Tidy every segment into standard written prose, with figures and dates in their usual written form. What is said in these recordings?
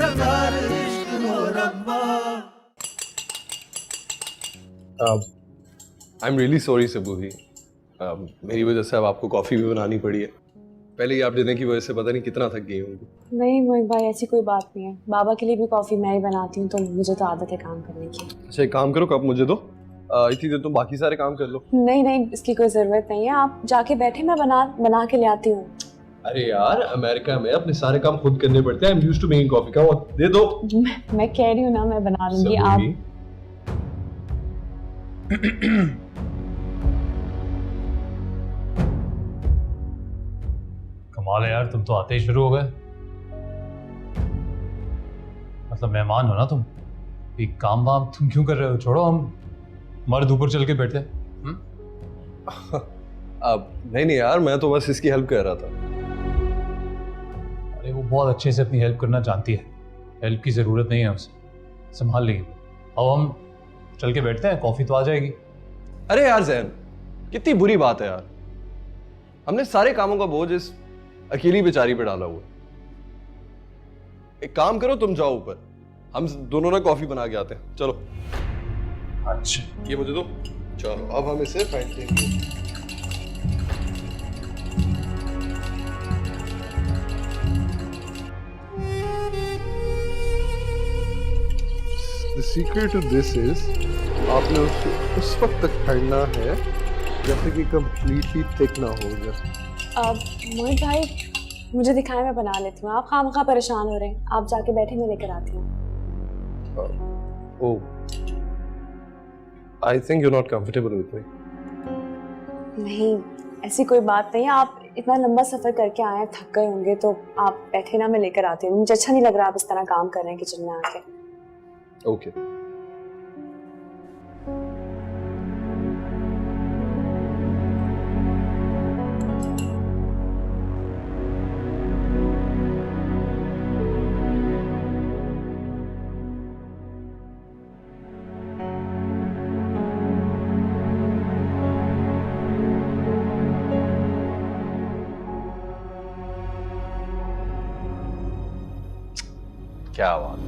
I am really sorry सबूही, मेरी वजह से अब आपको कॉफ़ी भी बनानी पड़ी है। पहले ही आप देने की वजह से पता नहीं कितना थक गई होंगी। नहीं मोहित भाई, ऐसी कोई बात नहीं है। बाबा के लिए भी कॉफी मैं ही बनाती हूँ, तो मुझे तो आदत है काम करने की। अच्छा एक काम करो, कप मुझे दो, इतनी देर तुम बाकी सारे काम कर लो। नहीं नहीं, इसकी कोई जरूरत नहीं है, आप जाके बैठे, मैं बना के ले आती हूँ। अरे यार, अमेरिका में अपने सारे काम खुद करने पड़ते हैं। I am used to making coffee. का दे दो। मैं कह रही हूँ ना, मैं बना लूंगी। आप कमाल है यार, तुम तो आते ही शुरू हो गए। मतलब मेहमान हो ना तुम, एक काम वाम तुम क्यों कर रहे हो? छोड़ो, हम मर्द ऊपर चल के बैठते हैं। अब नहीं यार, मैं तो बस इसकी हेल्प कर रहा था। अरे वो बहुत अच्छे से अपनी हेल्प करना जानती है, हेल्प की ज़रूरत नहीं है उसे, संभाल लेगी। अब हम चल के बैठते हैं, कॉफ़ी तो आ जाएगी। अरे यार जैन, कितनी बुरी बात है यार, हमने सारे कामों का बोझ इस अकेली बेचारी पे डाला हुआ है। एक काम करो, तुम जाओ ऊपर, हम दोनों ना कॉफी बना के आते हैं। चलो। अच्छा ये मुझे दो। चलो अब हम इसे फेंट देंगे। The secret to this is आपने उसे उस वक्त तक फेंटना है जब तक कि completely thick ना हो जाए। अब मोहित भाई, मुझे दिखाएं, मैं बना लेती हूँ। आप खामखा परेशान हो रहे हैं, आप जाके बैठे, मैं लेकर आती हूँ। Oh, I think you're not comfortable with me. नहीं, ऐसी कोई बात नहीं है। आप इतना लंबा सफर करके आए हैं, थक गए होंगे, तो आप बैठे ना, मैं लेकर आती हूँ। मुझे अच्छा नहीं लग रहा आप इस तरह काम कर रहे हैं किचन में आके। Okay. क्या बात है।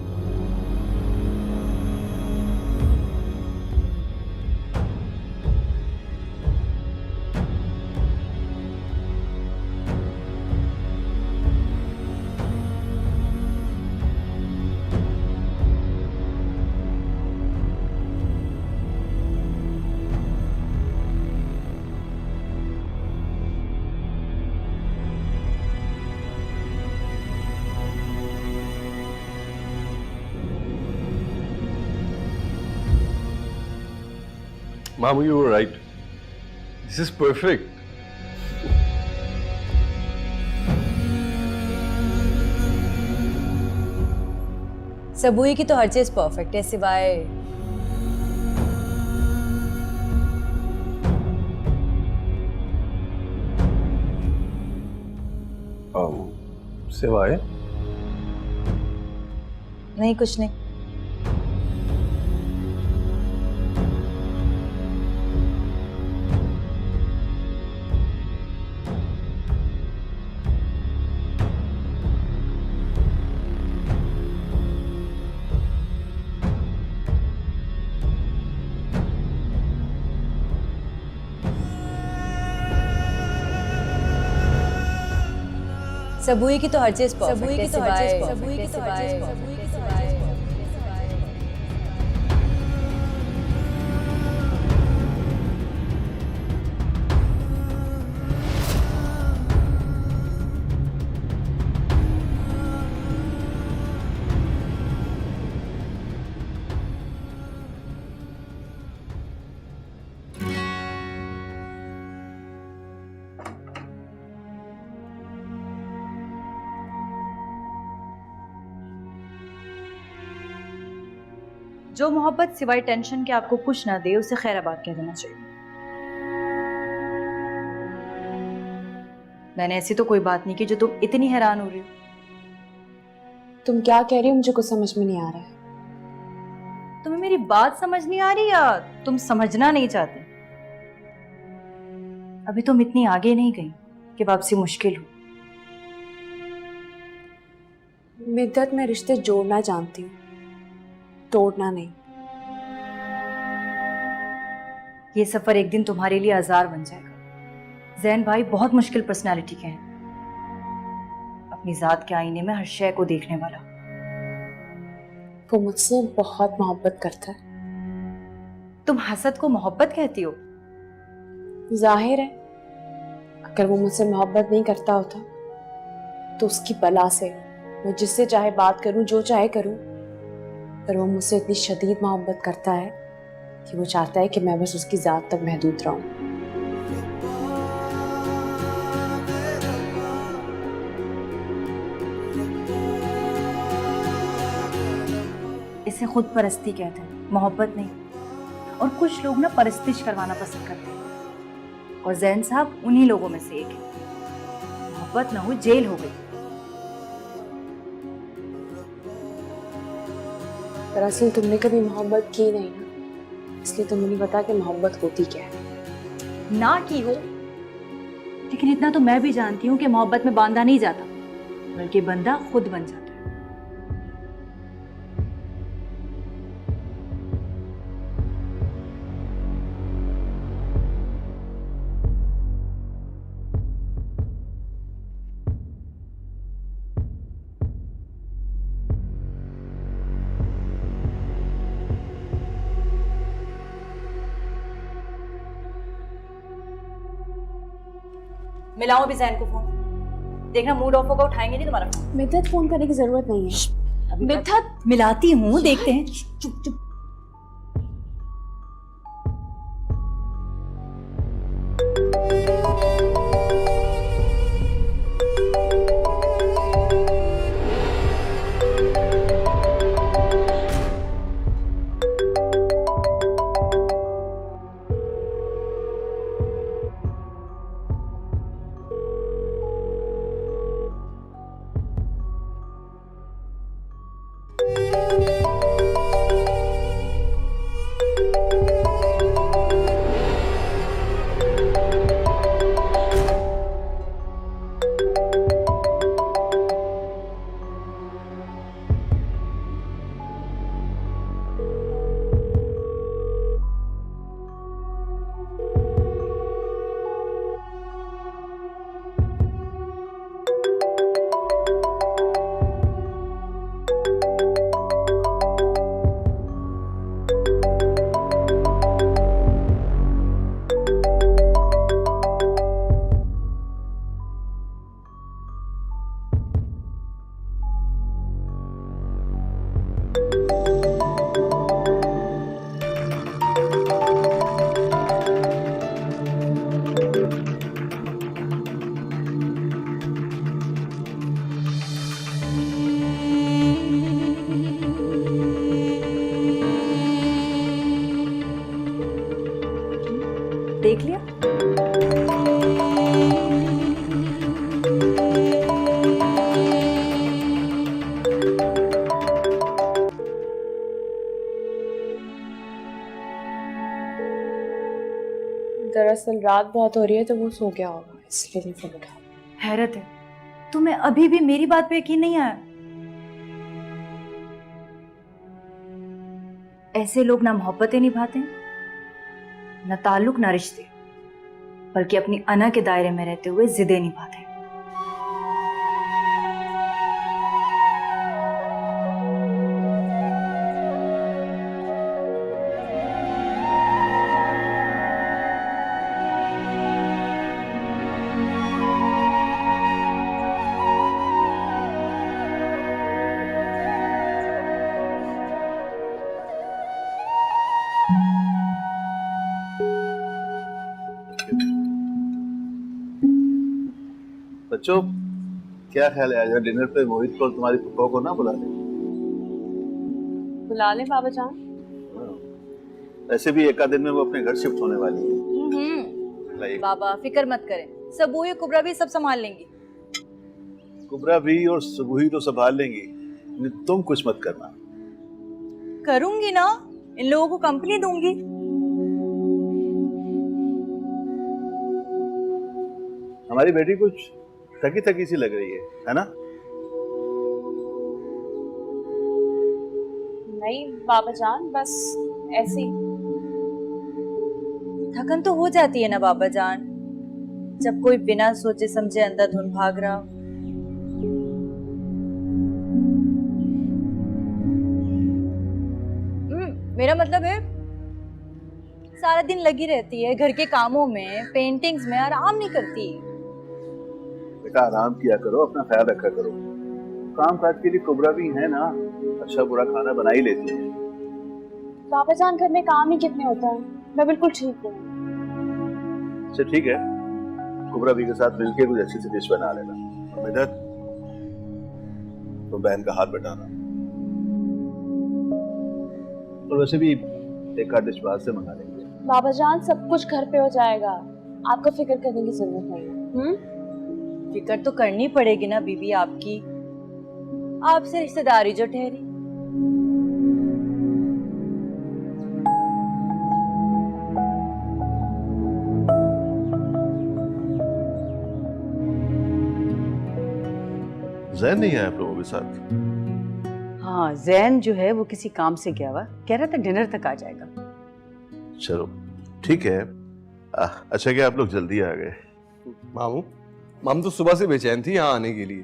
Mamu, you were right. This is perfect. सबूही की तो हर चीज परफेक्ट है, सिवाय सिवाय नहीं, कुछ नहीं। सबूही की तो हर चीज परफेक्ट है, सिवाय जो मोहब्बत सिवाय टेंशन के आपको कुछ ना दे, उसे खैराबाद कह देना चाहिए। मैंने ऐसी तो कोई बात नहीं की जो तुम इतनी हैरान हो रही हो। तुम क्या कह रही हो, मुझे कुछ समझ में नहीं आ रहा है। तुम्हें मेरी बात समझ नहीं आ रही या तुम समझना नहीं चाहते? अभी तुम इतनी आगे नहीं गई कि वापसी मुश्किल हो। मिद्दत में रिश्ते जोड़ना जानती हूँ, तोड़ना नहीं। ये सफर एक दिन तुम्हारे लिए आजार बन जाएगा। जैन भाई बहुत मुश्किल पर्सनालिटी के हैं, अपनी जात के आईने में हर शय को देखने वाला। वो मुझसे बहुत मोहब्बत करता है। तुम हसद को मोहब्बत कहती हो? जाहिर है, अगर वो मुझसे मोहब्बत नहीं करता होता तो उसकी बला से मैं जिससे चाहे बात करूं, जो चाहे करूं, पर वो मुझसे इतनी शदीद मोहब्बत करता है कि वो चाहता है कि मैं बस उसकी जात तक महदूद रहूं। इसे खुद परस्ती कहते हैं, मोहब्बत नहीं। और कुछ लोग ना परस्तिश करवाना पसंद करते हैं, और जैन साहब उन्हीं लोगों में से एक है। मोहब्बत ना हो, जेल हो गई। दरअसल तुमने कभी मोहब्बत की नहीं ना, इसलिए तुम्हें नहीं पता कि मोहब्बत होती क्या है। ना की हो, लेकिन इतना तो मैं भी जानती हूँ कि मोहब्बत में बांधा नहीं जाता, बल्कि बंदा खुद बन जाता है। मिलाओ अभी जैन को फोन। देखना मूड ऑफ होगा, उठाएंगे नहीं तुम्हारा फोन। मिद्दत, फोन करने की जरूरत नहीं है। मिद्दत, मिलाती हूँ, देखते हैं। चुप चुप। देख लिया? दरअसल रात बहुत हो रही है तो वो सो गया होगा, इसलिए नहीं फोन उठाया। हैरत है, तुम्हें अभी भी मेरी बात पे यकीन नहीं आया? ऐसे लोग ना मोहब्बतें निभाते हैं, न ताल्लुक, न रिश्ते, बल्कि अपनी अना के दायरे में रहते हुए जिदे निभाते हैं। बच्चों, क्या ख्याल है आज डिनर पे मोहित को और तुम्हारी फुफा को ना बुला ले? बुला ले बाबा जान। वैसे भी एक आध दिन में वो अपने घर शिफ्ट होने वाली है। लाइक बाबा फिक्र मत करें, सबूही कुबरा भी सब संभाल लेंगी। कुबरा भी और सबूही तो संभाल लेंगी, तुम कुछ मत करना। करूंगी ना, इन लोगों को कंपनी दूंगी। हमारी बेटी कुछ थकी थकी सी लग रही है ना? नहीं बाबा जान, बस ऐसे ही। थकन तो हो जाती है ना बाबा जान, जब कोई बिना सोचे समझे अंधाधुंध भाग रहा हो। मेरा मतलब है सारा दिन लगी रहती है घर के कामों में, पेंटिंग्स में, आराम नहीं करती। बेटा आराम किया करो, अपना ख्याल रखा करो। काम काज के लिए कुबरा भी है ना, अच्छा बुरा खाना बना ही लेती है। बाबा जान घर में काम ही कितने होता है, मैं बिल्कुल ठीक हूँ। अच्छा ठीक है, कुबरा भी के साथ मिलके कुछ अच्छी सी डिश बना लेना। और इधर तो बहन का हाथ बटाना। और वैसे भी एक आध डिश बाहर से मंगा लेंगे। बाबा जान सब कुछ घर पे हो जाएगा, आपको फिक्र करने की जरूरत नहीं है। फिक्र तो करनी पड़ेगी ना बीबी आपकी, आपसे रिश्तेदारी जो ठहरी। जैन नहीं आया आप लोगों के साथ? हाँ, जैन जो है वो किसी काम से गया हुआ, कह रहा था डिनर तक आ जाएगा। चलो ठीक है। अच्छा क्या आप लोग जल्दी आ गए? मामू तो सुबह से बेचैन थी यहाँ आने के लिए,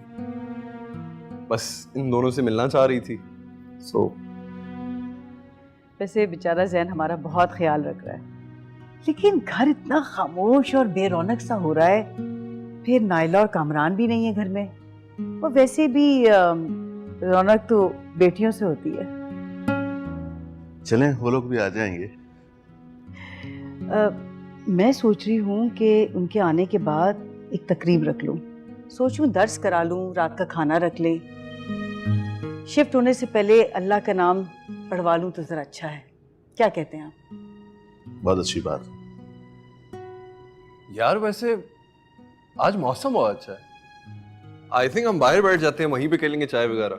बस इन दोनों से मिलना चाह रही थी। वैसे बेचारा जैन हमारा बहुत ख्याल रख रहा है, लेकिन घर इतना खामोश और बेरौनक सा हो रहा है। फिर नाइला और कामरान भी नहीं है घर में, और वैसे भी रौनक तो बेटियों से होती है। चलें वो लोग भी आ जाएंगे। मैं सोच रही हूँ कि उनके आने के बाद एक तकरीब रख लूँ। सोचूं दर्स करा लूँ, रात का खाना रख लें, शिफ्ट होने से पहले अल्लाह का नाम पढ़वा लूँ तो जरा अच्छा है। क्या कहते हैं आप? बहुत अच्छी बात। यार वैसे आज मौसम बहुत अच्छा है, आई थिंक हम बाहर बैठ जाते हैं, वहीं पे कर लेंगे चाय वगैरह।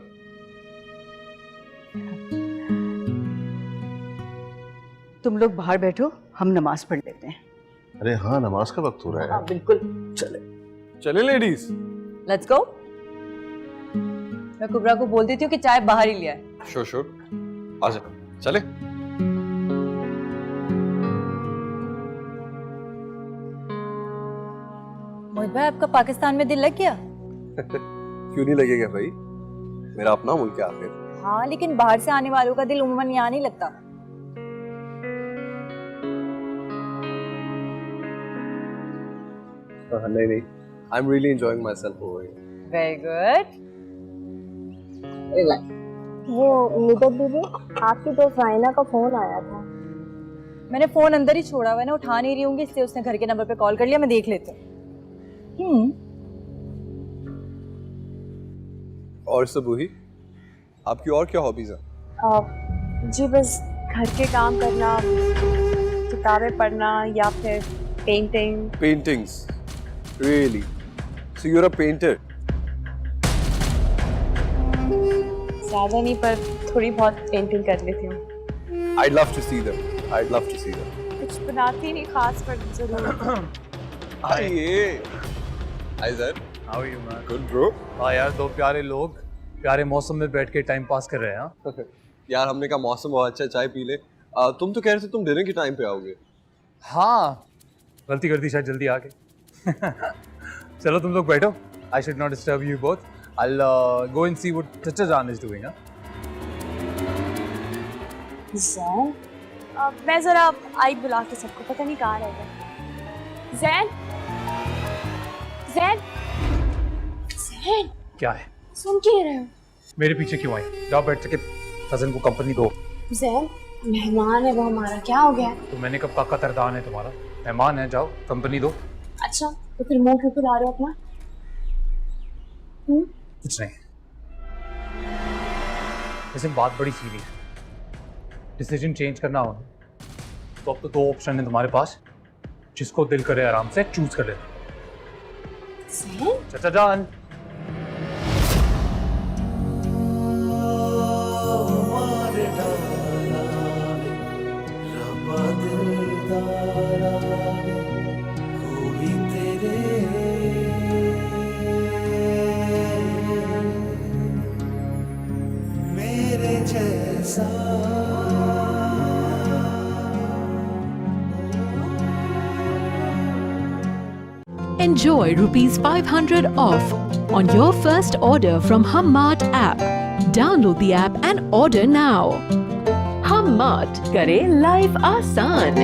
तुम लोग बाहर बैठो, हम नमाज पढ़ लेते हैं। अरे हाँ, नमाज का वक्त हो रहा है। हाँ बिल्कुल, चले लेडीज। Let's go. मैं कुबरा को बोल देती हूँ कि चाय बाहर ही लिया है। श्योर आ जा, चले। मोहित भाई आपका पाकिस्तान में दिल लग गया? क्यों नहीं लगेगा भाई, मेरा अपना मुल्क है आखिर। हाँ लेकिन बाहर से आने वालों का दिल उम्मन यहाँ नहीं लगता। नहीं, I am really enjoying my self over here. Very good. वो निदर दीदी, आपकी दोस्त राइना का फोन आया था। मैंने फोन अंदर ही छोड़ा हुआ है ना, उठा नहीं रही होंगी, इसलिए उसने घर के नंबर पे कॉल कर लिया। मैं देख लेती हूँ। और सबूही, आपकी और क्या हॉबीज हैं? जी बस घर के काम करना, किताबें पढ़ना या फिर painting. Paintings, really? So you are a painter? ज्यादा नहीं पर थोड़ी बहुत पेंटिंग कर लेती हूँ। I'd love to see them. I'd love to see them. कुछ बनाती नहीं खास पर जरूर। आइए। Hi sir. How are you, man? Good bro. हाँ यार, दो प्यारे लोग प्यारे मौसम में बैठ के टाइम पास कर रहे हैं। हाँ यार हमने कहा मौसम बहुत अच्छा है, चाय पी ले। तुम तो कह रहे थे तुम डिनर के टाइम पे आओगे। हाँ, गलती कर दी शायद, जल्दी आ गए। चलो तुम लोग बैठो, I should not disturb you both. I'll go and see what Chacha Jaan is doing. Jain, मैं जरा आई बुला के सबको, पता नहीं कहाँ रह गए। जैन, जैन, जैन, क्या है? सुन क्यों नहीं रहे हो? मेरे पीछे क्यों आए? जाओ बैठ के कजन को कंपनी दो। जैन, मेहमान है वो हमारा, क्या हो गया? तो मैंने कब का कतरदान है तुम्हारा? मेहमान है, जाओ कंपनी दो। अच्छा तो फिर मुंह क्यों खुला रहे हो अपना? कुछ नहीं, वैसे बात बड़ी सीरियस है। डिसीजन चेंज करना हो तो अब तो दो ऑप्शन है तुम्हारे पास, जिसको दिल करे आराम से चूज कर लेना। चाचा जान, मेरे Enjoy rupees 500 off on your first order from Hummart app. Download the app and order now. Hummart, करे life आसान.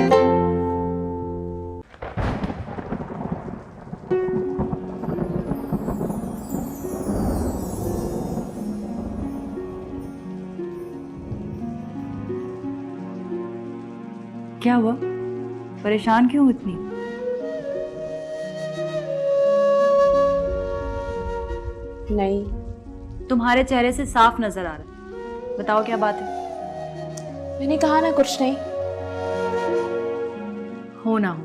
क्या हुआ? परेशान क्यों हो इतनी? नहीं, तुम्हारे चेहरे से साफ नजर आ रहा है। बताओ क्या बात है? मैंने कहा ना कुछ नहीं। हो ना हो,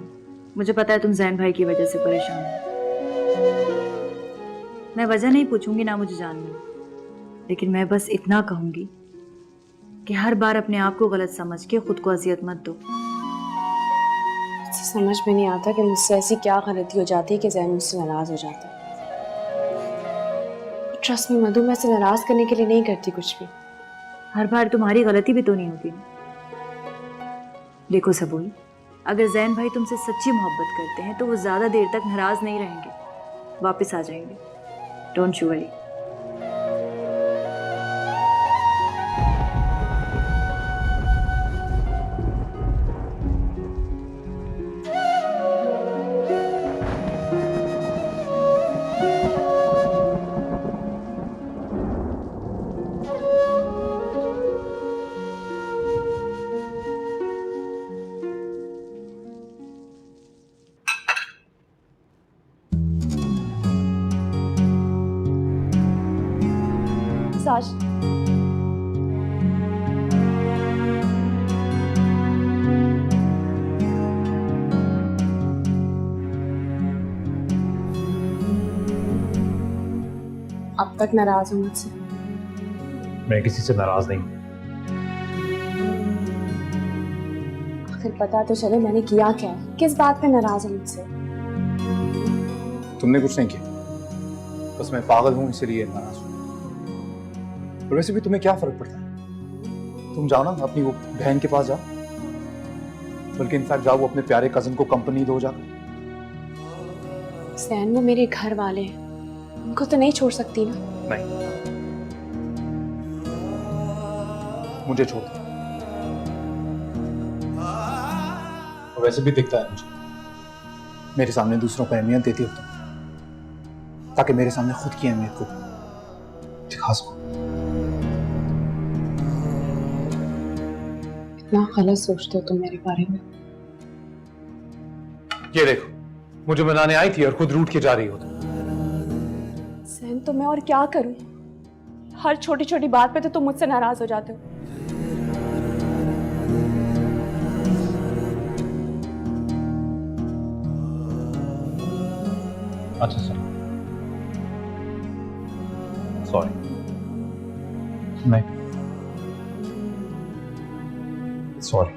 मुझे पता है तुम जैन भाई की वजह से परेशान हो। मैं वजह नहीं पूछूंगी, ना मुझे जानना, लेकिन मैं बस इतना कहूंगी कि हर बार अपने आप को गलत समझ के खुद को अजियत मत दो। मुझे समझ में नहीं आता कि मुझसे ऐसी क्या गलती हो जाती है कि जैन मुझसे नाराज हो जाता है। ट्रस्ट में मधु, मैं इसे नाराज करने के लिए नहीं करती कुछ भी। हर बार तुम्हारी गलती भी तो नहीं होती ना। देखो सबूल, अगर जैन भाई तुमसे सच्ची मोहब्बत करते हैं तो वो ज्यादा देर तक नाराज नहीं रहेंगे, वापस आ जाएंगे। Don't you worry. साज, अब तक नाराज हूँ मुझसे। मैं किसी से नाराज नहीं हूँ। आखिर पता तो चले मैंने किया क्या है, किस बात पे नाराज है मुझसे। तुमने कुछ नहीं किया, बस मैं पागल हूँ इसलिए नाराज हूँ। और वैसे भी तुम्हें क्या फर्क पड़ता है? तुम जाओ ना अपनी वो बहन के पास जाओ, बल्कि इनफैक्ट जाओ वो अपने प्यारे कजन को कंपनी दो जाकर। सैन, वो मेरे घर वाले हैं, उनको तो नहीं छोड़ सकती ना। नहीं, मुझे छोड़ दो। और वैसे भी दिखता है मुझे मेरे सामने दूसरों को अहमियत देती हो तुम, ताकि मेरे सामने खुद की अहमियत को दिखा सको। इतना गलत सोचते हो तुम मेरे बारे में। ये देखो, मुझे मनाने आई थी और खुद रूठ के जा रही हो तुम। सैन, तो मैं और क्या करूं? हर छोटी छोटी बात पे तो तुम मुझसे नाराज हो जाते हो। अच्छा सर, सॉरी। नहीं, सॉरी,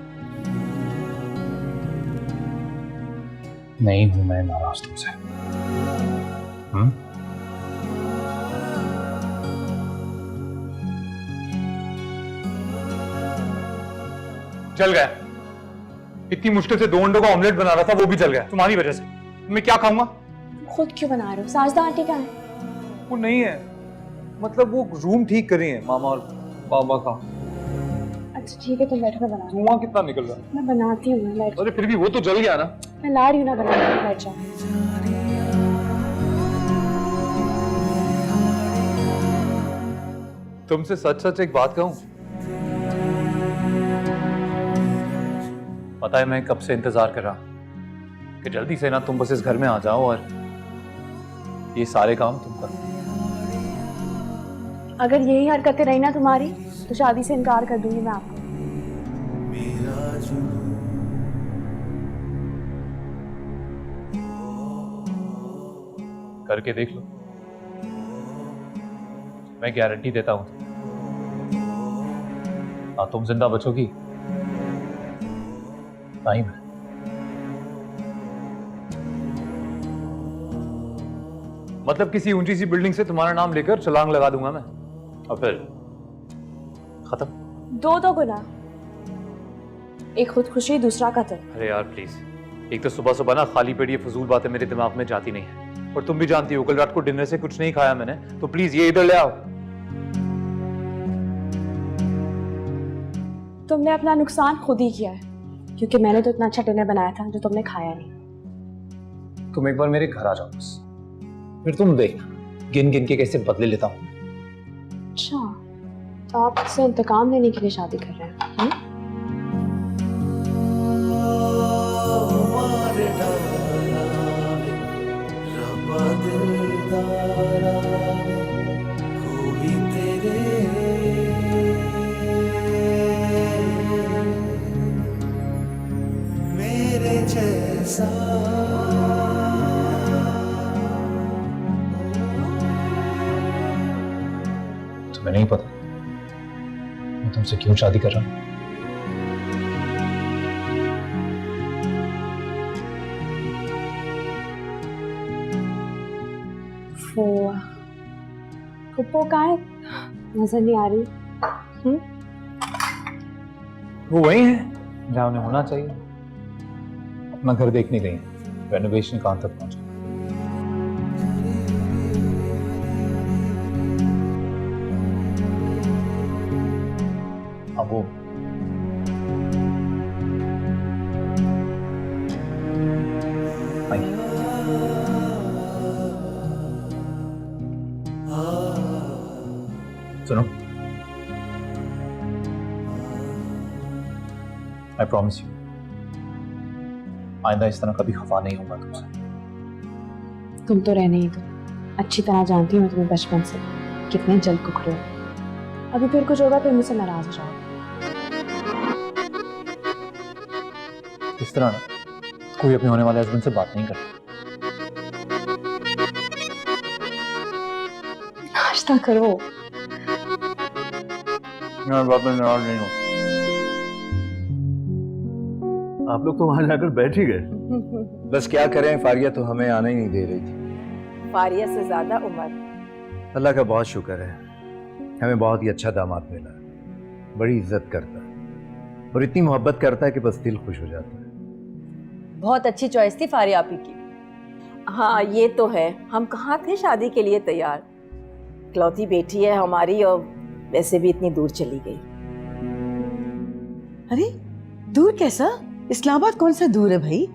नहीं हूं मैं नाराज तुमसे। चल गया। इतनी मुश्किल से 2 अंडों का ऑमलेट बना रहा था, वो भी चल गया तुम्हारी वजह से। मैं क्या खाऊंगा? खुद क्यों बना रहे हो? साजदा आंटी का है। वो नहीं है, मतलब वो रूम ठीक कर रही है मामा और बाबा का। अच्छा ठीक है, तुम बैठो, मैं बना रही हूँ। धुआं कितना निकल रहा है। मैं बनाती हूँ, मैं अरे फिर भी वो तो जल गया ना। मैं ला रही हूँ ना, बना रही हूँ, बैठ जाओ। तुमसे सच सच एक बात कहूं, पता है मैं कब से इंतजार कर रहा कि जल्दी से ना तुम बस इस घर में आ जाओ और ये सारे काम तुम करो। अगर यही हरकतें रही ना तुम्हारी, तो शादी से इनकार कर दूंगी मैं आपको। करके देख लो, मैं गारंटी देता हूं ना तुम जिंदा बचोगी ना ही मैं। मतलब किसी ऊंची सी बिल्डिंग से तुम्हारा नाम लेकर छलांग लगा दूंगा मैं, और फिर खत्म। दो गुना, एक खुदकुशी, दूसरा कत्ल। अरे यार प्लीज, एक तो सुबह सुबह ना खाली पेट ये फजूल बातें मेरे दिमाग में जाती नहीं है, और तुम भी जानती हो कल रात को डिनर से कुछ नहीं खाया मैंने, तो प्लीज ये इधर ले आओ। तुमने अपना नुकसान खुद ही किया है, क्योंकि मैंने तो इतना अच्छा डिनर बनाया था जो तुमने खाया नहीं। तुम एक बार मेरे घर आ जाओ बस, फिर तुम देख गिन गिन के कैसे बदले लेता हूँ। अच्छा, तो आप इससे इंतकाम लेने के लिए शादी कर रहे हैं? तुम्हें नहीं पता मैं तुमसे क्यों शादी कर रहा हूँ? फुप्पो कहाँ है? नजर नहीं आ रही। वो वही है जहाँ उन्हें होना चाहिए, अपना घर देखने गई। रेनोवेशन कहाँ तक पहुंचा? अब वो आई। सुनो, आई प्रॉमिस यू, आइंदा इस तरह कभी खफा नहीं होगा तुमसे। तुम तो रहने ही दो, अच्छी तरह जानती हूँ मैं तुम्हें बचपन से, कितने जल्द कुकड़े हो। अभी फिर कुछ होगा तो मुझसे नाराज हो जाओगे। इस तरह ना कोई अपने होने वाले हस्बैंड से बात नहीं करता। नाश्ता करो। मैं बात में नाराज नहीं हूँ। आप लोग तो वहां जाकर बैठ ही गए। बस क्या करें, फारिया तो हमें आने ही नहीं दे रही थी। फारिया से ज्यादा उमर। अल्लाह का बहुत शुक्र है, हमें बहुत ही अच्छा दामाद मिला। बड़ी इज्जत करता है और इतनी मोहब्बत करता है कि बस दिल खुश हो जाता है। बहुत अच्छी चॉइस थी फारिया आपी की। हाँ ये तो है, हम कहाँ थे शादी के लिए तैयार। इकलौती बेटी है हमारी और वैसे भी इतनी दूर चली गई। अरे दूर कैसा? इस्लामाबाद कौन सा दूर है भाई?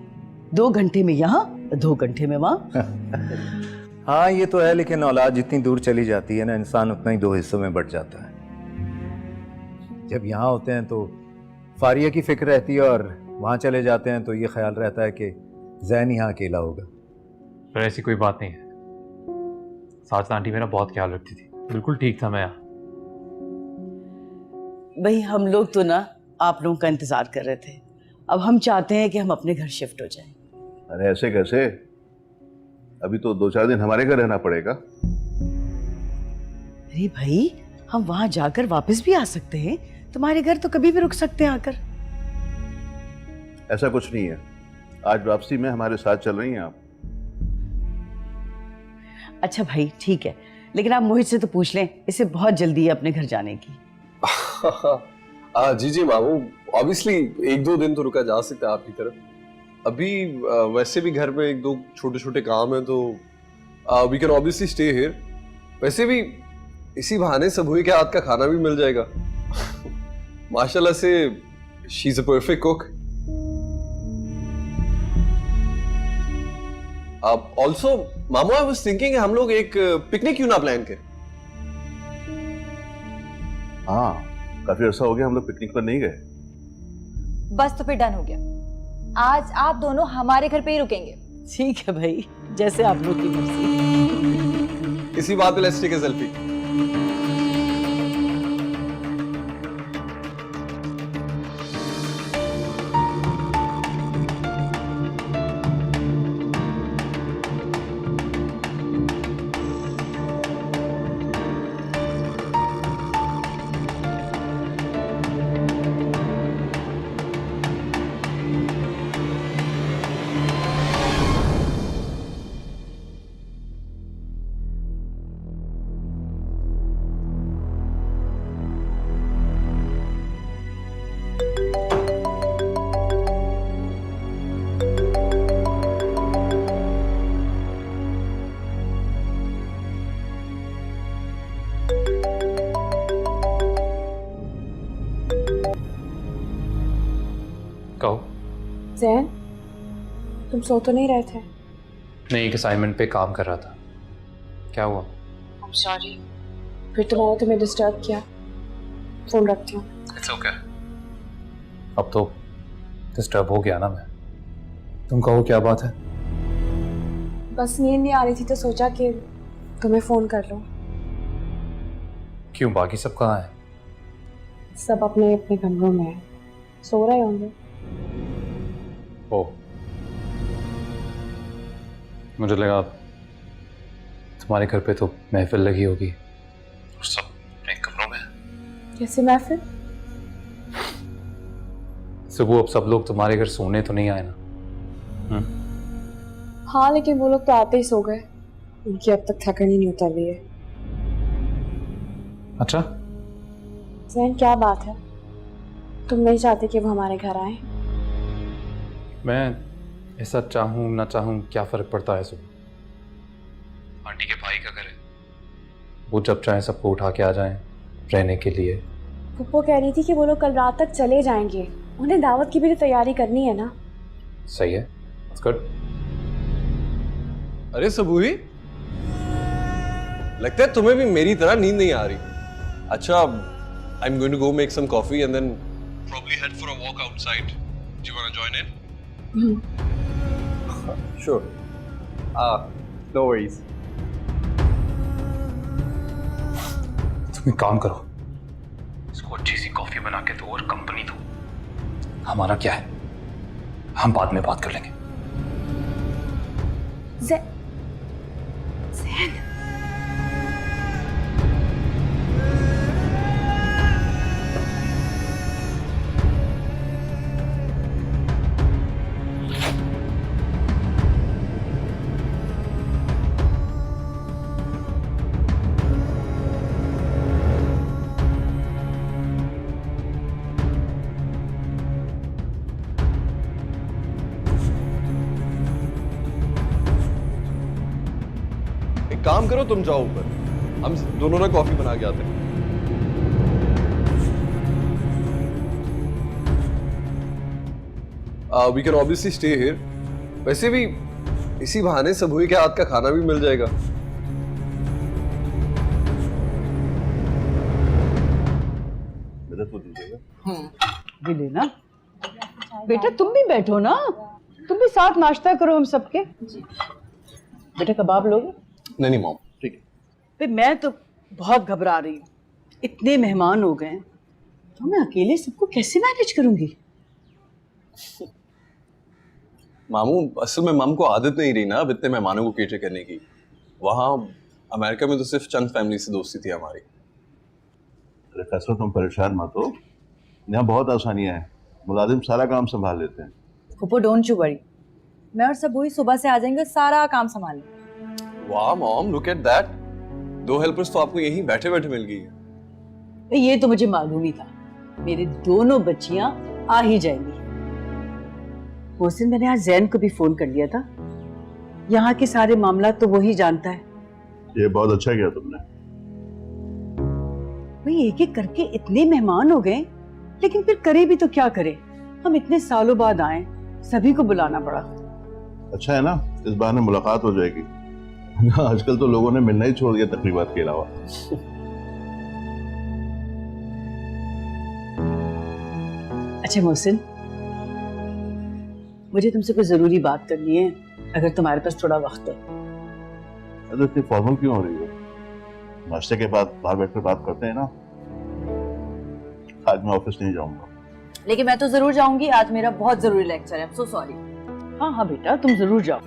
2 घंटे में यहाँ, 2 घंटे में वहाँ। हाँ ये तो है, लेकिन औलाद जितनी दूर चली जाती है ना, इंसान उतना ही 2 हिस्सों में बढ़ जाता है। जब यहाँ होते हैं तो फारिया की फिक्र रहती है, और वहाँ चले जाते हैं तो ये ख्याल रहता है कि जैन यहाँ अकेला होगा। पर ऐसी कोई बात नहीं है, साथ आंटी मेरा बहुत ख्याल रखती थी, बिल्कुल ठीक था मैं यहाँ। भाई हम लोग तो ना आप लोगों का इंतजार कर रहे थे, अब हम चाहते हैं कि हम अपने घर शिफ्ट हो जाएं। अरे ऐसे कैसे, अभी तो 2-4 दिन हमारे घर रहना पड़ेगा। अरे भाई हम वहां जाकर वापस भी आ सकते हैं, तुम्हारे घर तो कभी भी रुक सकते हैं आकर। ऐसा कुछ नहीं है, आज वापसी में हमारे साथ चल रही हैं आप। अच्छा भाई ठीक है, लेकिन आप मोहित से तो पूछ लें, इसे बहुत जल्दी है अपने घर जाने की। जी जी मामू, ऑब्वियसली 1-2 दिन तो रुका जा सकता है आपकी तरफ। अभी वैसे भी घर में 1-2 छोटे छोटे काम हैं, तो we can obviously stay here. वैसे भी इसी बहाने सब हुए के हाथ का खाना भी मिल जाएगा। माशाल्लाह से she is a perfect cook. Also मामू, आई वाज थिंकिंग हम लोग एक पिकनिक क्यों ना प्लान करें? हाँ, काफी अर्सा हो गया हम लोग पिकनिक पर नहीं गए। बस तो फिर डन हो गया, आज आप दोनों हमारे घर पे ही रुकेंगे। ठीक है भाई, जैसे आप लोग की मर्जी। इसी बात पे लेट्स टेक अ सेल्फी। कहो। जैन, तुम सो तो नहीं रहे थे? नहीं, एक असाइनमेंट पे काम कर रहा था। क्या हुआ? I'm sorry, फिर तो मैंने तुम्हें डिस्टर्ब किया। फोन रखती हूँ। It's okay. अब तो डिस्टर्ब हो गया ना मैं। तुम कहो क्या बात है? बस नींद नहीं आ रही थी तो सोचा कि तुम्हें फोन कर लूं। क्यों, बाकी सब कहाँ है? सब अपने अपने कमरों में हैं, सो रहे होंगे। ओ, मुझे लगा तुम्हारे घर पे तो महफिल लगी होगी और सब अपने कमरों में। कैसे महफिल? सुबह अब सब लोग तुम्हारे घर सोने तो नहीं आए ना? हाँ, लेकिन वो लोग तो आते ही सो गए। उनकी अब तक थकन ही नहीं उतर रही है। अच्छा, जैन, क्या बात है? तुम नहीं चाहते कि वो हमारे घर आए? मैं ऐसा चाहूँ ना चाहूँ क्या फर्क पड़ता है? सुबह आंटी के भाई का घर है, वो जब चाहे सबको उठा के आ जाएं रहने के लिए। पुप्पो कह रही थी कि वो लोग कल रात तक चले जाएंगे। उन्हें दावत की भी तो तैयारी करनी है ना। सही है, That's good. अरे सबूही, लगता है तुम्हें भी मेरी तरह नींद नहीं आ रही। अच्छा, I'm going to go make some coffee and then probably head for a walk outside. Do you want to join in? Sure. No worries. तुम एक काम करो, इसको अच्छी सी कॉफी बना के दो और कंपनी दो। हमारा क्या है, हम बाद में बात कर लेंगे। जैन, एक काम करो, तुम जाओ ऊपर, हम दोनों ना कॉफी बना के आते हैं। We can obviously stay here. वैसे भी इसी बहाने सबूही के हाथ का खाना भी मिल जाएगा। मेरा तो दीजिएगा। भी लेना। बेटा तुम भी बैठो ना, तुम भी साथ नाश्ता करो हम सबके। बेटा कबाब लोगे? नहीं मॉम, ठीक है। फिर मैं तो बहुत घबरा रही हूँ, इतने मेहमान हो गए तो मैं अकेले सबको कैसे मैनेज करूंगी? मामू, असल में मम को आदत नहीं रही ना अब इतने मेहमानों को केटर करने की। वहाँ अमेरिका में तो सिर्फ चंद फैमिली से दोस्ती थी हमारी। अरे फैसला, तुम परेशान मत हो, यहाँ बहुत आसानियाँ हैं, मुलाजिम सारा काम संभाल लेते हैं। पुप्पो डोंट यू वरी, मैं और सबूही सुबह से आ जाएंगे, सारा काम संभाल लेंगे। वाह mom, look at that, 2 helpers तो आपको यहीं बैठे बैठे मिल गई है। ये तो मुझे मालूम ही था, मेरी दोनों बच्चियां आ ही जाएंगी। उस दिन मैंने आज जैन को भी फोन कर लिया था, यहाँ के सारे मामला तो वही जानता है। ये बहुत अच्छा किया तुमने। भाई एक एक करके इतने मेहमान हो गए, लेकिन फिर करे भी तो क्या करे, हम इतने सालों बाद आए, सभी को बुलाना पड़ा। अच्छा है ना, इस बहाने मुलाकात हो जाएगी। आजकल तो लोगों ने मिलना ही छोड़ दिया तकरीबात के अलावा। अच्छा मोहसिन, मुझे तुमसे कोई जरूरी बात करनी है, अगर तुम्हारे पास थोड़ा वक्त हो। तो इतनी फॉर्मल क्यों हो रही हो? नाश्ते के बाद बाहर बैठकर बात करते हैं ना। आज मैं ऑफिस नहीं जाऊंगा। लेकिन मैं तो जरूर जाऊंगी, आज मेरा बहुत जरूरी लेक्चर है। So sorry. हाँ हाँ बेटा, तुम जरूर जाओ।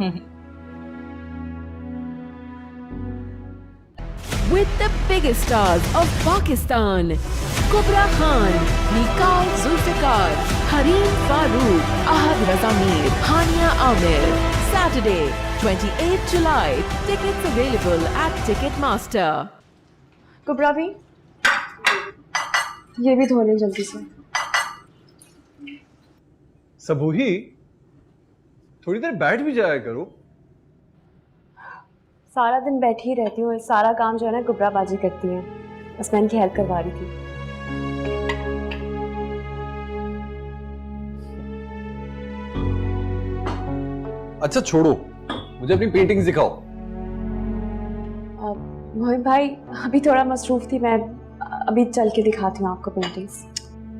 With the biggest stars of Pakistan, Kubra Khan, Nikal Zulfikar, Harim Farooq, Ahad Raza Mir, Hania Amir. Saturday, 28th July. Tickets available at Ticketmaster. कुबरा भी, ये भी धो ले जल्दी से। सबूही, थोड़ी देर बैठ भी जाया करो। सारा दिन बैठी ही रहती हूँ, सारा काम जो है ना कुबरा बाजी करती है, बस मैं इनकी हेल्प करवा रही थी। अच्छा छोड़ो, मुझे अपनी पेंटिंग्स दिखाओ। मोहित भाई अभी थोड़ा मसरूफ थी, मैं अभी चल के दिखाती हूँ आपको पेंटिंग्स।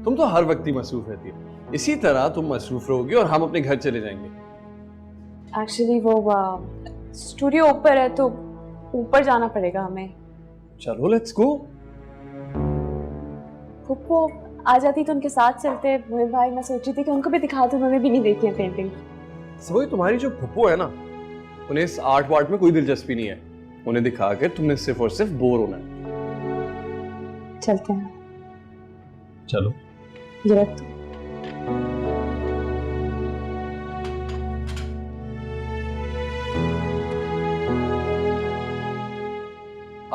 तुम तो हर वक्त ही मसरूफ रहती हो, इसी तरह तुम मसरूफ रहोगी और हम अपने घर चले जाएंगे। एक्चुअली वो स्टूडियो ऊपर है तो ऊपर जाना पड़ेगा हमें। चलो लेट्स गो। फुप्पो आ जाती तो उनके साथ चलते। मोहित भाई मैं सोच रही थी कि उनको भी दिखा दूं, उन्होंने भी नहीं देखी है पेंटिंग। वही तुम्हारी जो फुप्पो है ना, उन्हें इस आर्ट वार्ट में कोई दिलचस्पी नहीं है। उन्हें दिखाकर तुमने सिर्फ और सिर्फ बोर होना है। चलते हैं। चलो। ये रख दो।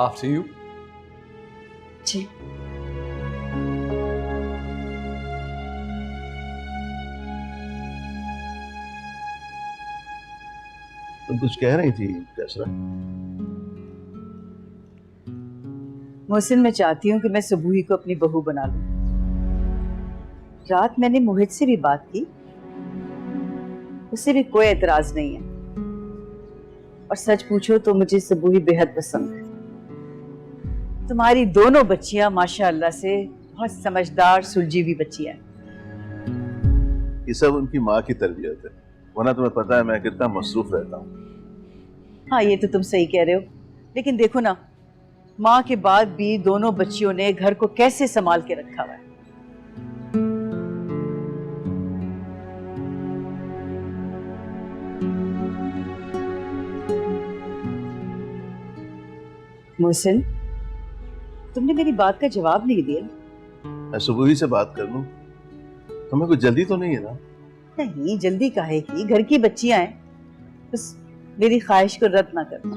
After you. जी। तुम कुछ कह रही थी कैसरा? मोहसिन, मैं चाहती हूँ कि मैं सुबूही को अपनी बहू बना लूं। रात मैंने मोहित से भी बात की, उससे भी कोई एतराज नहीं है। और सच पूछो तो मुझे सुबूही बेहद पसंद है। तुम्हारी दोनों बच्चियां माशाअल्लाह से बहुत समझदार सुलझी हुई बच्चियां हैं। ये सब उनकी माँ की तरबियत है, वरना तुम्हें पता है मैं कितना मसरूफ रहता हूँ। हाँ, ये तो तुम सही कह रहे हो, लेकिन देखो ना, माँ के बाद भी दोनों बच्चियों ने घर को कैसे संभाल के रखा हुआ है। मोहसिन, तुमने मेरी बात का जवाब नहीं दिया। मैं सुबह से बात कर लूं? तुम्हें कोई जल्दी तो नहीं है ना? नहीं, जल्दी काहे की, घर की बच्चियां हैं, बस मेरी ख्वाहिश को रद्द ना करना।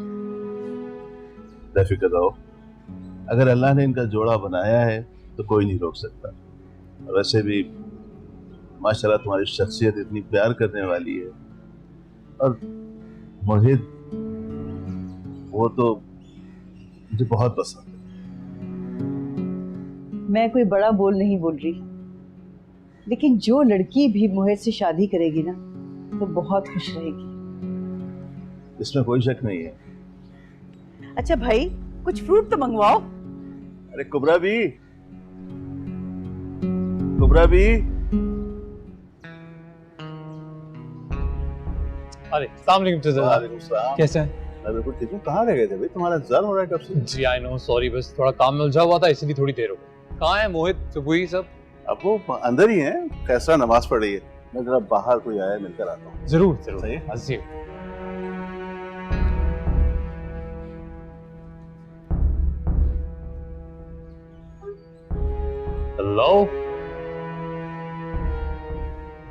बेफिक्र रहो, अगर अल्लाह ने इनका जोड़ा बनाया है तो कोई नहीं रोक सकता। वैसे भी माशाल्लाह तुम्हारी शख्सियत इतनी प्यार करने वाली है, और मोहित वो तो मुझे बहुत पसंद है। मैं कोई बड़ा बोल नहीं बोल रही, लेकिन जो लड़की भी मोहित से शादी करेगी ना तो बहुत खुश रहेगी। इसमें कोई शक नहीं है। अच्छा भाई, कुछ फ्रूट तो मंगवाओ। अरे कुबरा भी, कुबरा भी। अरे अस्सलाम वालेकुम। कैसे हैं? मैं बिल्कुल ठीक हूँ। कहाँ रह गए थे भाई? तुम्हारा इंतजार हो रहा है कब से। जी आई नो, सॉरी, बस थोड़ा काम में उलझा हुआ था, इसलिए थोड़ी देर हो गई। कहाँ है मोहित, सुबुही सब? अब वो अंदर ही है, कैसरा नमाज पढ़ रही है। मैं जरा बाहर कोई आया मिलकर आता हूँ। जरूर जरूर, सही? हंसिए। हेलो।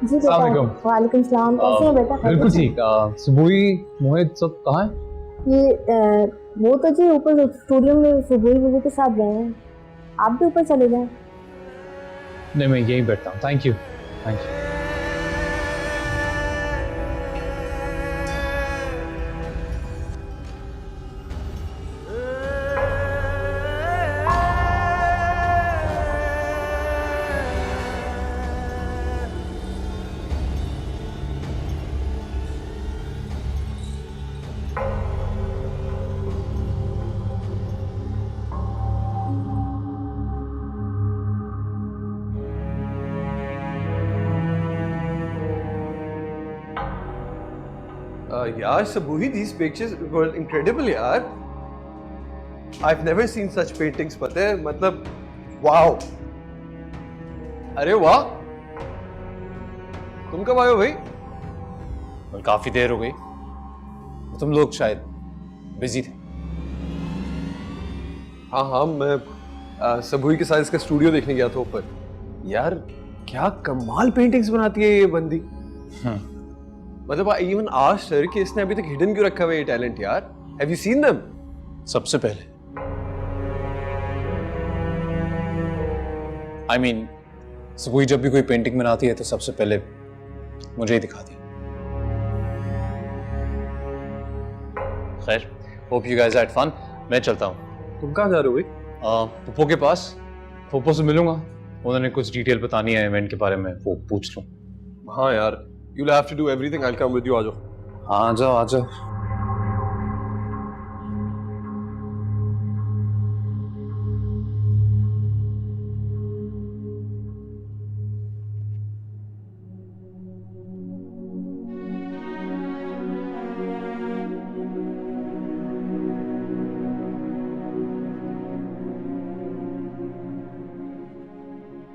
जी बेटा। वालेकुम सलाम। कैसे हैं बेटा? बिल्कुल ठीक। सुबुही, मोहित सब कहाँ है? ये वो तो जी ऊपर स्टूडियो में सुबह बीवी के साथ गए हैं। आप भी ऊपर चले जाएं। नहीं, मैं यहीं बैठता हूँ। Thank you, thank you. यार सबूही, these pictures were incredible यार। I've never seen such paintings, पता है, मतलब वाओ। अरे वाह, तुम कब आए हो भाई? काफी देर हो गई, तुम लोग शायद बिजी थे। हाँ हाँ, मैं सबूही के साथ इसका स्टूडियो देखने गया था ऊपर। यार क्या कमाल पेंटिंग्स बनाती है ये बंदी। मतलब आई इवन आस्क्ड हर कि इसने अभी तक हिडन क्यों रखा हुआ है ये टैलेंट यार। Have you seen them? सबसे पहले I mean, सुबह जब भी कोई पेंटिंग बनाती है तो सबसे पहले मुझे ही दिखाती है। खैर, hope you guys had fun. मैं चलता हूँ। तुम कहाँ जा रहे हो भाई? पप्पो के पास, पप्पो से मिलूंगा, उन्होंने कुछ डिटेल बतानी है इवेंट के बारे में, वो पूछ लूँ। हाँ यार, you'll have to do everything, I'll come with you, आ जाओ। हाँ, आ जाओ आ जाओ।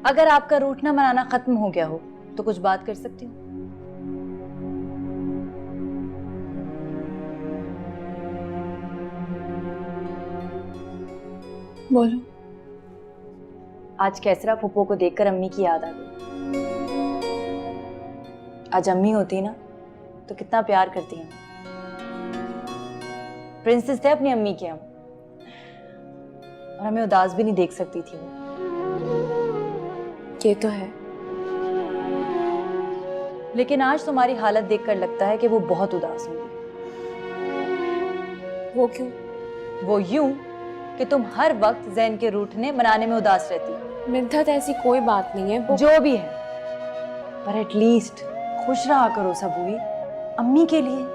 अगर आपका रूठना मनाना खत्म हो गया हो तो कुछ बात कर सकती हूँ? बोलो। आज कैसरा फूफो को देखकर अम्मी की याद आ गई। आज अम्मी होती ना तो कितना प्यार करती हैं। प्रिंसेस थे अपनी अम्मी के हम, और हमें उदास भी नहीं देख सकती थी वो। ये तो है। लेकिन आज तुम्हारी हालत देखकर लगता है कि वो बहुत उदास होंगी। वो क्यों? वो यूं कि तुम हर वक्त जैन के रूठने मनाने में उदास रहती हो। मिन्नत, ऐसी कोई बात नहीं है। जो भी है, पर एटलीस्ट खुश रहा करो सबूई, अम्मी के लिए।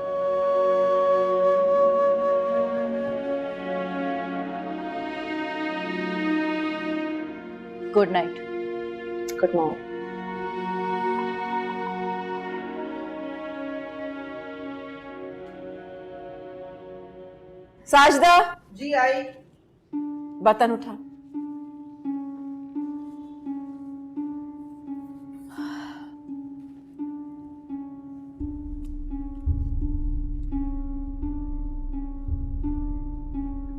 Good night. Good night. Sajda ji आई। बर्तन उठा।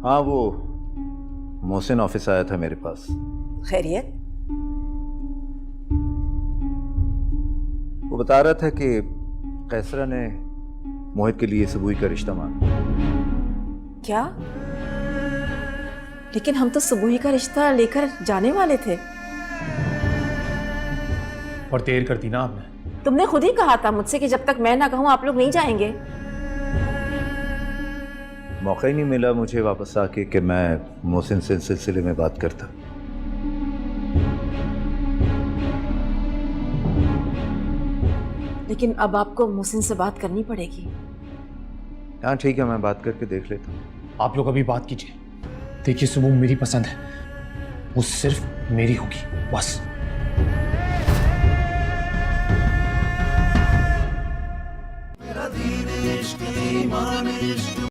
हाँ, वो मोहसिन ऑफिस आया था मेरे पास। खैरियत? वो बता रहा था कि कैसरा ने मोहित के लिए सबूई का रिश्ता मांगा। क्या? लेकिन हम तो सुबह का रिश्ता लेकर जाने वाले थे। और देर कर दी ना आपने। तुमने खुद ही कहा था मुझसे कि जब तक मैं ना कहूं आप लोग नहीं जाएंगे। मौका ही नहीं मिला मुझे वापस आके कि मैं मोहसिन से इस सिलसिले में बात करता। लेकिन अब आपको मोहसिन से बात करनी पड़ेगी। हाँ ठीक है, मैं बात करके देख लेता हूँ। आप लोग अभी बात कीजिए। देखिए सुबह मेरी पसंद है, वो सिर्फ मेरी होगी बस।